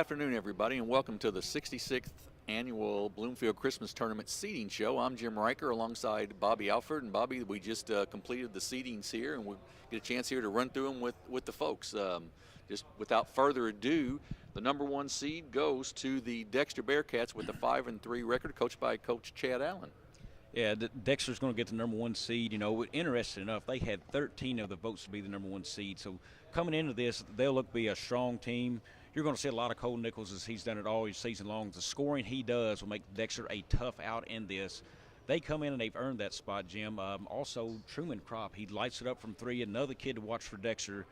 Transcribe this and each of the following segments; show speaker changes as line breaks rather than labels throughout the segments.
afternoon, everybody, and welcome to the 66th annual Bloomfield Christmas Tournament seeding show. I'm Jim Riker alongside Bobby Alford. And Bobby, we just completed the seedings here, and we'll get a chance here to run through them with the folks. Just without further ado, the number one seed goes to the Dexter Bearcats with a 5-3 record, coached by Coach Chad Allen.
Yeah, Dexter's going to get the number one seed. You know, interesting enough, they had 13 of the votes to be the number one seed. So coming into this, they'll look to be a strong team. You're going to see a lot of Cole Nichols, as he's done it all season long. The scoring he does will make Dexter a tough out in this. They come in and they've earned that spot, Jim. Also, Truman Crop, he lights it up from three. Another kid to watch for Dexter.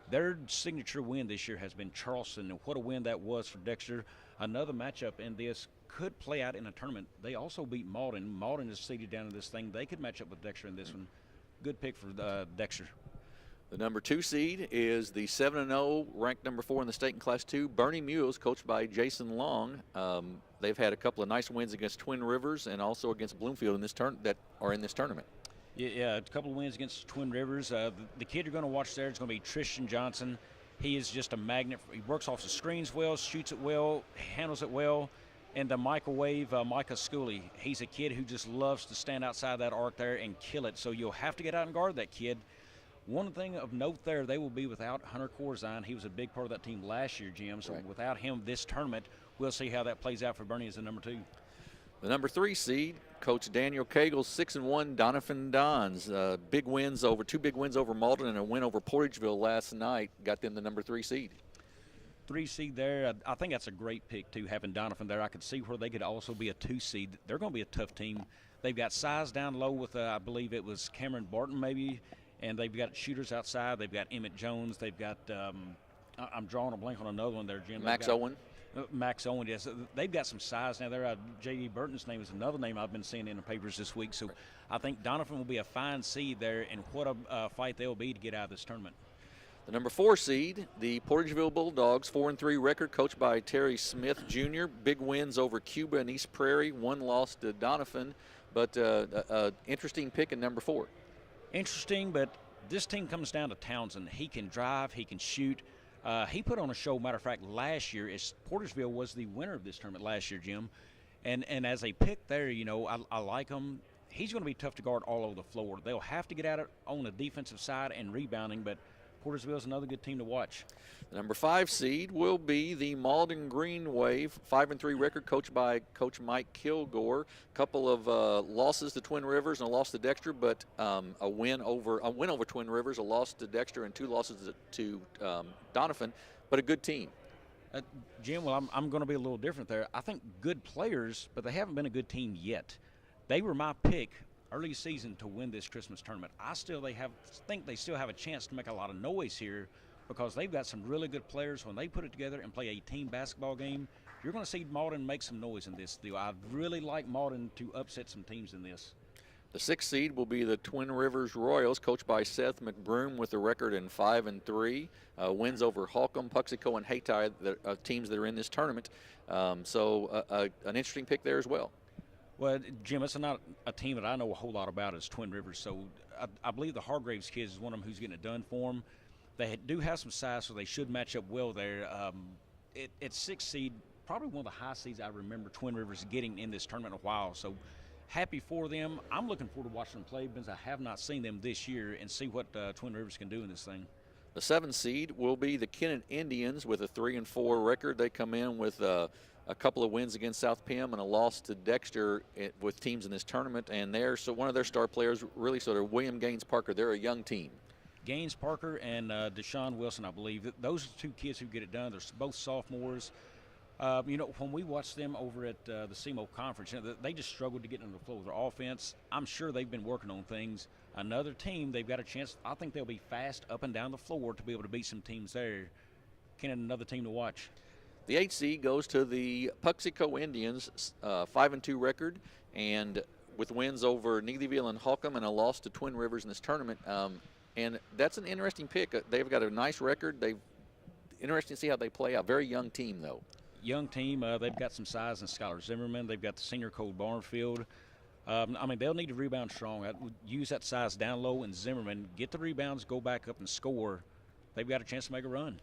Their signature win this year has been Charleston, and what a win that was for Dexter. Another matchup in this could play out in a tournament. They also beat Malden. Malden is seeded down in this thing. They could match up with Dexter in this one. Good pick for Dexter.
The number two seed is the 7-0, ranked number 4 in the state in Class 2, Bernie Mules, coached by Jason Long. They've had a couple of nice wins against Twin Rivers and also against Bloomfield in this that are in this tournament.
Yeah, a couple of wins against Twin Rivers. The kid you're going to watch there is going to be Tristan Johnson. He is just a magnet. He works off the screens well, shoots it well, handles it well. And the microwave, Micah Schooley, he's a kid who just loves to stand outside that arc there and kill it. So you'll have to get out and guard that kid. One thing of note there, they will be without Hunter Corzine. He was a big part of that team last year, Jim. So
right.
Without him this tournament, we'll see how that plays out for Bernie as the number two.
The number 3 seed, Coach Daniel Cagle's 6-1 Donovan Dons. Two big wins over Malden and a win over Portageville last night got them the number 3 seed.
3 seed there. I think that's a great pick, too, having Donovan there. I could see where they could also be a 2 seed. They're going to be a tough team. They've got size down low with, I believe it was Cameron Barton maybe, and they've got shooters outside. They've got Emmett Jones. They've got, I'm drawing a blank on another one there, Jim.
Max Owen.
Max Owen, yes. They've got some size now there. J.D. Burton's name is another name I've been seeing in the papers this week. So I think Donovan will be a fine seed there, and what a fight they'll be to get out of this tournament.
The number 4 seed, the Portageville Bulldogs, 4-3 record, coached by Terry Smith Jr. Big wins over Cuba and East Prairie. One loss to Donovan, but interesting pick in number 4.
Interesting, but this team comes down to Townsend. He can drive, he can shoot. He put on a show, matter of fact, last year. Portersville was the winner of this tournament last year, Jim. And as a pick there, you know, I like him. He's going to be tough to guard all over the floor. They'll have to get at it on the defensive side and rebounding, but Portersville is another good team to watch. The
number 5 seed will be the Malden Green Wave, 5-3 record, coached by Coach Mike Kilgore. A couple of losses to Twin Rivers and a loss to Dexter, but a win over Twin Rivers, a loss to Dexter, and 2 losses to Donovan, but a good team.
Jim, well, I'm going to be a little different there. I think good players, but they haven't been a good team yet. They were my pick early season to win this Christmas tournament. Think they still have a chance to make a lot of noise here because they've got some really good players. When they put it together and play a team basketball game, you're going to see Malden make some noise in this deal. I really like Malden to upset some teams in this.
The 6th seed will be the Twin Rivers Royals, coached by Seth McBroom, with a record in 5-3. Wins over Holcomb, Puxico, and Hayti, the teams that are in this tournament. So an interesting pick there as well.
Well, Jim, it's not a team that I know a whole lot about as Twin Rivers, so I believe the Hargraves kids is one of them who's getting it done for them. They do have some size, so they should match up well there. It's 6th seed, probably one of the high seeds I remember Twin Rivers getting in this tournament in a while, so happy for them. I'm looking forward to watching them play because I have not seen them this year and see what Twin Rivers can do in this thing.
The 7th seed will be the Kennett Indians with a 3-4 record. They come in with a couple of wins against South Pim and a loss to Dexter with teams in this tournament. And one of their star players, really sort of William Gaines Parker. They're a young team.
Gaines Parker and Deshaun Wilson, I believe. Those are 2 kids who get it done. They're both sophomores. You know, when we watched them over at the SEMO conference, you know, they just struggled to get into the flow of their offense. I'm sure they've been working on things. Another team, they've got a chance. I think they'll be fast up and down the floor to be able to beat some teams there. Another team to watch.
The 8th seed goes to the Puxico Indians, 5-2 record, and with wins over Neelyville and Holcomb and a loss to Twin Rivers in this tournament. And that's an interesting pick. They've got a nice record. Interesting to see how they play out. Very young team, though.
Young team. They've got some size in Skylar Zimmerman. They've got the senior Cole Barnfield. I mean, they'll need to rebound strong. Use that size down low, and Zimmerman get the rebounds, go back up and score. They've got a chance to make a run.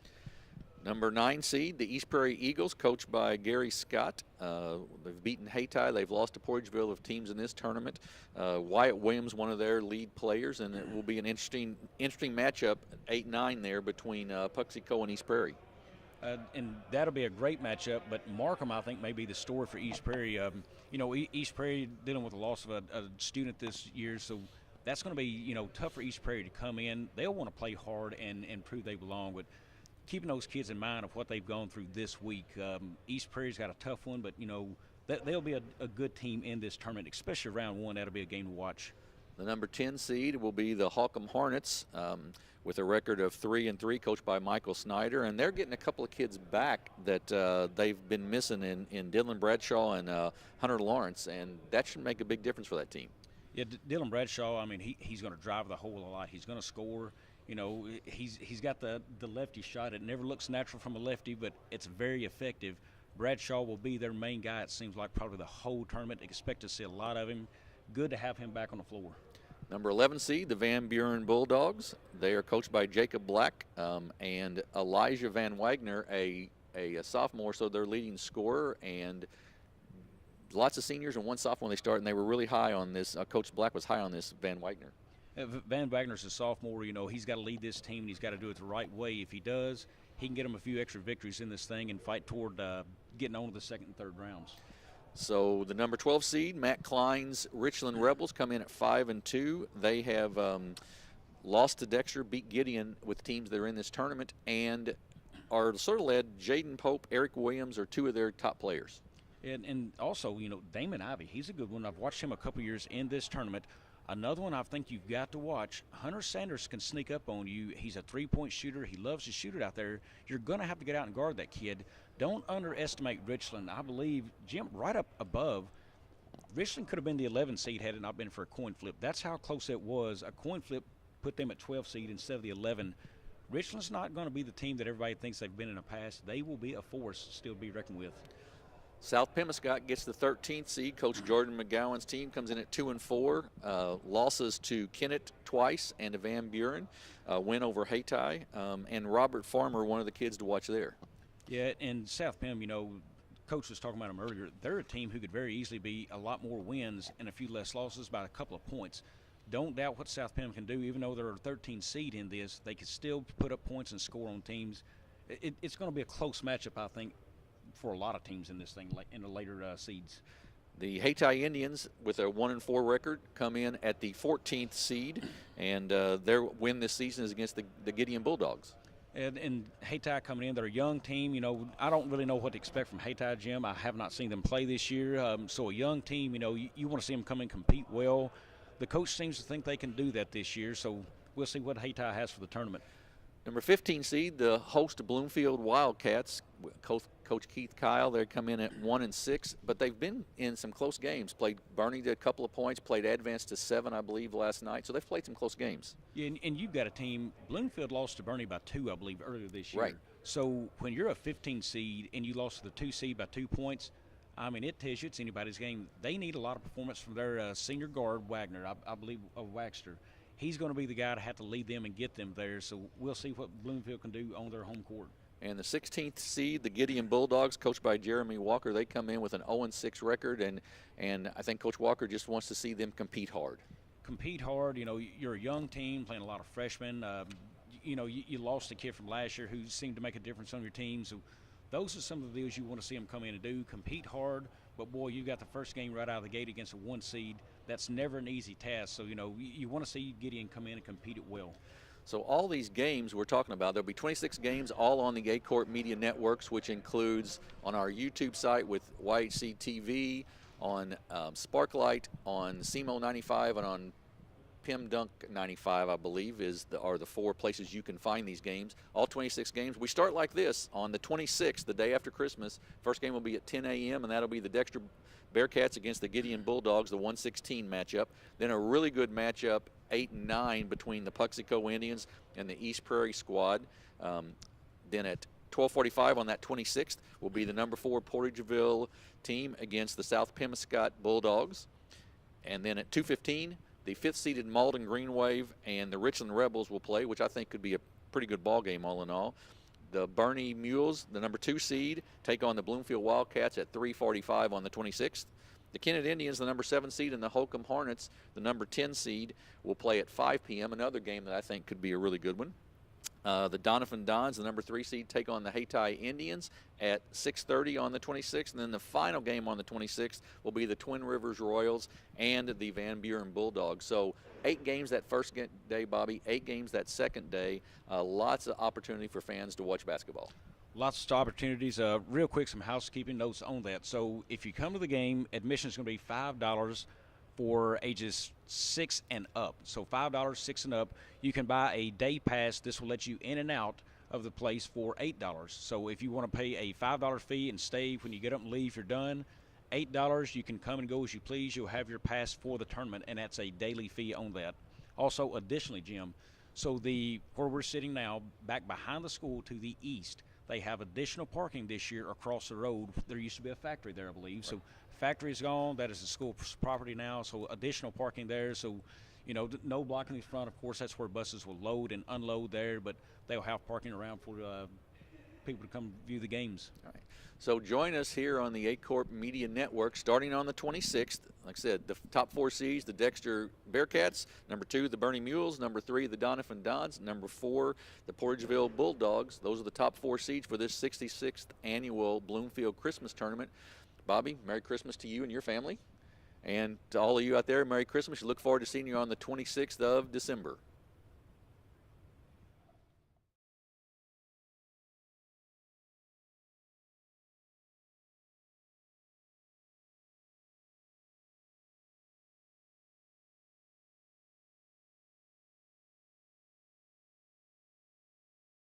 Number 9 seed, the East Prairie Eagles, coached by Gary Scott. They've beaten Hayti. They've lost to Portageville of teams in this tournament. Wyatt Williams, one of their lead players, and it will be an interesting matchup, 8-9 there between Puxico and East Prairie.
And that'll be a great matchup, but Markham, I think, may be the story for East Prairie. East Prairie dealing with the loss of a student this year, so that's going to be, tough for East Prairie to come in. They'll want to play hard and prove they belong, but keeping those kids in mind of what they've gone through this week. East Prairie's got a tough one, but, they'll be a good team in this tournament, especially round one. That'll be a game to watch.
The number 10 seed will be the Holcomb Hornets with a record of 3-3, coached by Michael Snyder. And they're getting a couple of kids back that they've been missing in Dylan Bradshaw and Hunter Lawrence, and that should make a big difference for that team.
Yeah, Dylan Bradshaw, he's going to drive the hole a lot. He's going to score. He's got the lefty shot. It never looks natural from a lefty, but it's very effective. Bradshaw will be their main guy, it seems like, probably the whole tournament. Expect to see a lot of him. Good to have him back on the floor.
Number 11 seed, the Van Buren Bulldogs. They are coached by Jacob Black and Elijah Van Wagner, a sophomore, so their leading scorer, and lots of seniors and one sophomore when they start, and they were really high on this. Coach Black was high on this Van Wagner.
Van Wagner's a sophomore. He's got to lead this team, and he's got to do it the right way. If he does, he can get him a few extra victories in this thing and fight toward getting on to the second and third rounds.
So the number 12 seed, Matt Klein's Richland Rebels, come in at 5-2. They have lost to Dexter, beat Gideon with teams that are in this tournament, and are sort of led. Jaden Pope, Eric Williams are two of their top players.
And also, Damon Ivey, he's a good one. I've watched him a couple years in this tournament. Another one I think you've got to watch, Hunter Sanders can sneak up on you. He's a three-point shooter. He loves to shoot it out there. You're going to have to get out and guard that kid. Don't underestimate Richland. I believe, Jim, right up above, Richland could have been the 11 seed had it not been for a coin flip. That's how close it was. A coin flip put them at 12 seed instead of the 11. Richland's not going to be the team that everybody thinks they've been in the past. They will be a force still to be reckoned with.
South Pemiscot gets the 13th seed. Coach Jordan McGowan's team comes in at 2-4. Losses to Kennett twice and to Van Buren. Win over Hayti. And Robert Farmer, one of the kids to watch there.
Yeah, and South Pem, Coach was talking about them earlier. They're a team who could very easily be a lot more wins and a few less losses by a couple of points. Don't doubt what South Pem can do. Even though they're a 13 seed in this, they can still put up points and score on teams. It's going to be a close matchup, I think, for a lot of teams in this thing, like in the later seeds.
The Hayti Indians, with a 1-4 record, come in at the 14th seed, and their win this season is against the Gideon Bulldogs.
And Hayti coming in, they're a young team. I don't really know what to expect from Hayti, Jim. I have not seen them play this year. So a young team, you want to see them come in and compete well. The coach seems to think they can do that this year, so we'll see what Hayti has for the tournament.
Number 15 seed, the host of Bloomfield Wildcats, Coach Keith Kyle. They come in at 1-6, but they've been in some close games. Played Bernie to a couple of points, played Advance to 7, I believe, last night. So they've played some close games. Yeah,
and you've got a team. Bloomfield lost to Bernie by 2, I believe, earlier this year.
Right.
So when you're a 15 seed and you lost to the 2 seed by 2 points, it tells you it's anybody's game. They need a lot of performance from their senior guard, Wagner, I believe, Wagster. He's going to be the guy to have to lead them and get them there. So we'll see what Bloomfield can do on their home court.
And the 16th seed, the Gideon Bulldogs, coached by Jeremy Walker, they come in with an 0-6 record, and I think Coach Walker just wants to see them compete hard.
Compete hard. You're a young team playing a lot of freshmen. You lost a kid from last year who seemed to make a difference on your team. So those are some of the deals you want to see them come in and do. Compete hard. But, boy, you got the first game right out of the gate against a 1 seed. That's never an easy task. So, you want to see Gideon come in and compete it well.
So all these games we're talking about, there'll be 26 games all on the Aycorp Media Networks, which includes on our YouTube site with YHC TV, on Sparklight, on SEMO 95, and on Pim Dunk 95, I believe, are the 4 places you can find these games. All 26 games. We start like this on the 26th, the day after Christmas. First game will be at 10 a.m., and that'll be the Dexter Bearcats against the Gideon Bulldogs, the 116 matchup. Then a really good matchup, 8 and 9, between the Puxico Indians and the East Prairie squad. Then at 12:45 on that 26th will be the number 4 Portageville team against the South Pemiscot Bulldogs. And then at 2:15, the 5th-seeded Malden Green Wave and the Richland Rebels will play, which I think could be a pretty good ball game all in all. The Bernie Mules, the number 2 seed, take on the Bloomfield Wildcats at 3:45 on the 26th. The Kennett Indians, the number 7 seed, and the Holcomb Hornets, the number 10 seed, will play at 5 p.m. Another game that I think could be a really good one. The Doniphan Dons, the number 3 seed, take on the Hayti Indians at 6:30 on the 26th. And then the final game on the 26th will be the Twin Rivers Royals and the Van Buren Bulldogs. So 8 games that first day, Bobby, 8 games that second day. Lots of opportunity for fans to watch basketball.
Lots of opportunities. Real quick, some housekeeping notes on that. So if you come to the game, admission is going to be $5 for ages 6 and up. So $5, 6 and up. You can buy a day pass. This will let you in and out of the place for $8. So if you want to pay a $5 fee and stay when you get up and leave, you're done. $8, you can come and go as you please. You'll have your pass for the tournament, and that's a daily fee on that. Also, additionally, Jim, so where we're sitting now, back behind the school to the east, they have additional parking this year across the road. There used to be a factory there, I believe. Right. So factory's gone. That is the school property now. So additional parking there. So, no blocking the front. Of course, that's where buses will load and unload there, but they'll have parking around for people to come view the games.
All right. So join us here on the Aycorp Media Network starting on the 26th. Like I said, the top 4 seeds, the Dexter Bearcats, number 2, the Bernie Mules, number 3, the Doniphan Dons, number 4, the Portageville Bulldogs. Those are the top 4 seeds for this 66th annual Bloomfield Christmas Tournament. Bobby, Merry Christmas to you and your family. And to all of you out there, Merry Christmas. We look forward to seeing you on the 26th of December.